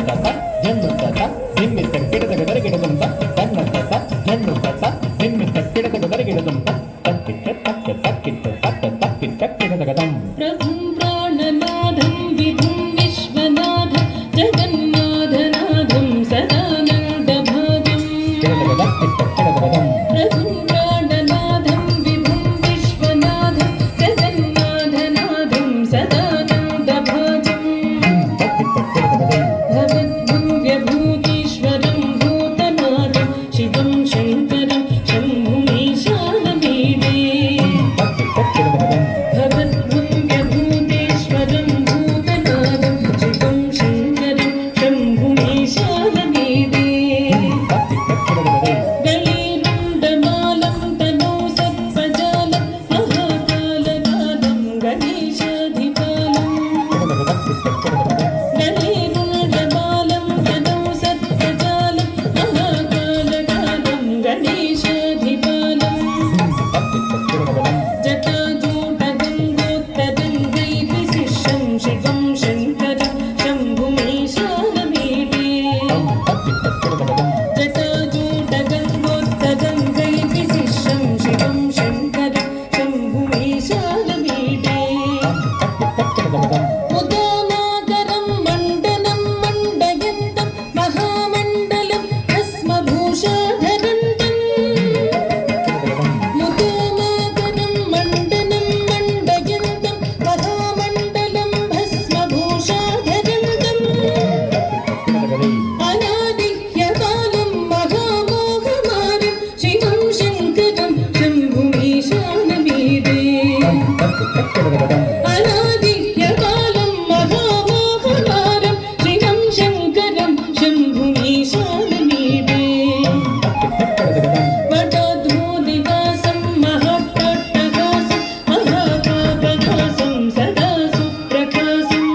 ತತ ಜನ್ನು ತತ ನಿಮ್ಮಿತ್ತ ಗಿಡದ ಗಿಡದಂತ ತನ್ನ ತತ ಜನ್ನು ತತ ನಿಮ್ಮಿತ್ತ ಗಿಡದ ಗಿಡದಂತ ತಕ್ಕಿಟ್ಟ ತಕ್ಕ ತಕ್ಕಿಟ್ಟ ತಕ್ಕ ತಕ್ಕಿಟ್ಟ ಗಿಡದಗದಂ ಪ್ರಭುಂ ಪ್ರಾಣನಾಥಂ ವಿಭುಂ ವಿಶ್ವನಾಥಂ ಜಗನ್ನಾಥನಾಥಂ ಸದಾನಂದ ಭಾಗಂ ಗಿಡದಗದಕ್ಕಿಟ್ಟ ಗಿಡದಗದಂ ಪ್ರಭುಂ ಪ್ರಾಣನಾಥಂ ವಿಭುಂ ವಿಶ್ವನಾಥಂ ಜಗನ್ನಾಥನಾಥಂ ಸದಾನಂದ ಭಾಗಂ ಭವದ್ಭವ್ಯಭೂತೀಶ್ವರಂ ಭೂತನಾಥಂ ಶಿವಂ ಶಂಕರಂ ಶಂಭುಮೀಶಾನಮೀಡೇ ಭವದ್ಭವ್ಯಭೂತೀಶ್ವರಂ ಭೂತನಾಥಂ ಶಿವಂ ಶಂಕರಂ ಶಂಭುಮೀಶಾನಮೀಡೇ ಗಣೇರುಂಡಮಾಲಂ ತನೋ ಸತ್ಪಜಾಲಂ ಮಹಾಕಾಲನಾದಂ ಗಣೇಶಾಧಿಪಾಲಂ ಗಣೇರುಂಡಮಾಲಂ ತನೋ ಸತ್ಪಜಾಲಂ ಮಹಾಕಾಲನಾದಂ ಗಣೇಶಾಧಿಪಾಲಂ ಜಟಾಜೂಟಗಂಗೋತ್ತರಂಗೈರ್ವಿಶಿಷ್ಟಂ ಶಿವಂ ಶಂಕರಂ ಶಂಭುಮೀಶಾನಮೀಡೇ ಜಟಾಜೂಟಗಂಗೋತ್ತರಂಗೈರ್ವಿಶಿಷ್ಟಂ ಶಿವಂ ಶಂಕರಂ ಶಂಭುಮೀಶಾನಮೀಡೇ ಮುದಾನಾಕರಂ ಮಂಡಲಂ ಮಂಡಯಂತಂ ಮಹಾಮಂಡಲಂ ಭಸ್ಮಭೂಷಾಧರಂತಂ ಮುದಾನಾಕರಂ ಮಂಡಲಂ ಮಂಡಯಂತಂ ಮಹಾಮಂಡಲಂ ಭಸ್ಮಭೂಷಾಧರಂತಂ ಅನಾದಿಹ್ಯಕಾಲಂ ಮಹಾಮೋಹಮಾರಂ ಶಿವಂ ಶಂಕರಂ ಶಂಭುಮೀಶಾನಮೀಡೇ ಅನಾದಿಹ್ಯಕಾಲಂ ಮಹಾಮೋಹಮಾರಂ ಶಿವಂ ಶಂಕರಂ ಶಂಭುಮೀಶಾನಮೀಡೇ ವಟೋದ್ಭೂತಿವಾಸಂ ಮಹಾಟ್ಟಟ್ಟಹಾಸಂ ಮಹಾಪಾಪನಾಸಂ ಸದಾ ಸುಪ್ರಕಾಶಂ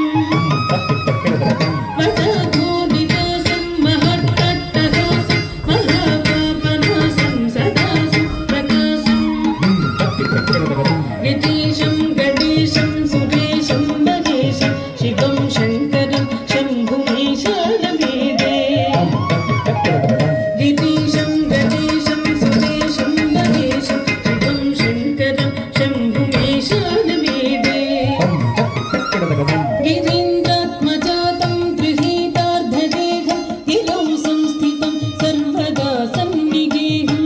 ವಟೋದ್ಭೂತಿವಾಸಂ ಮಹಾಟ್ಟಟ್ಟಹಾಸಂ ಮಹಾಪಾಪನಾಸಂ ಸದಾ ಸುಪ್ರಕಾಶಂ ಯತೀಶಂ ಗಣೇಶಂ ಸುರೇಶಂ ಮಹೇಶಂ ಶಿವಂ ಶಂಕರಂ ಶಂಭುಮೀಶಾನಮೀಡೇ ಯತೀಶಂ ಗಣೇಶಂ ಸುರೇಶಂ ಮಹೇಶಂ ಶಿವಂ ಶಂಕರಂ ಶಂಭುಮೀಶಾನಮೀಡೇ ಗಿರೀಂದ್ರಾತ್ಮಜಾತಂ ಗೃಹೀತಾರ್ಧದೇಹಂ ಗಿರೌ ಸಂಸ್ಥಿತಂ ಸರ್ವದಾ ಸನ್ನಿಗೇಹಂ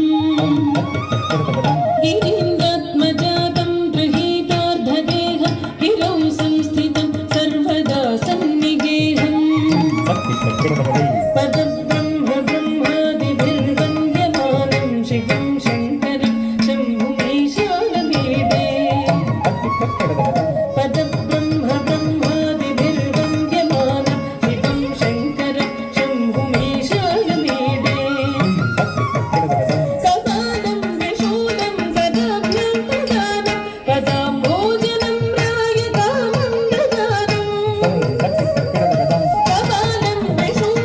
ಗಿರೀಂದ್ರಾತ್ಮಜಾತಂ ಗೃಹೀತಾರ್ಧದೇಹಂ ಗಿರೌ ಸಂಸ್ಥಿತಂ ಸರ್ವದಾ ಸನ್ನಿಗೇಹಂ ಪದಬ್ರಹ್ಮ ಬ್ರಹ್ಮಾದಿಭಿರ್ವಂದ್ಯಮಾನಂ ಶಿವಂ ಶಂಕರಂ ಶಂಭುಮೀಶಾನಮೀಡೇ ಪದಬ್ರಹ್ಮ ಬ್ರಹ್ಮಾದಿಭಿರ್ವಂದ್ಯಮಾನಂ ಶಿವಂ ಶಂಕರಂ ಶಂಭುಮೀಶಾನಮೀಡೇ ಕಪಾಲಂ ವಿಶೂಲಂ ಗದಾಭ್ಯಾಂ ಪ್ರದಾನಂ ಪದಾಂಭೋಜನಂ ರಾಯತಾಮಂ ದದಾನಂ ಕಪಾಲಂ ವಿಶೂಲಂ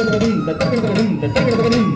தத்தகடதகதும் தத்தகடதகதும் தத்தகடதகதும்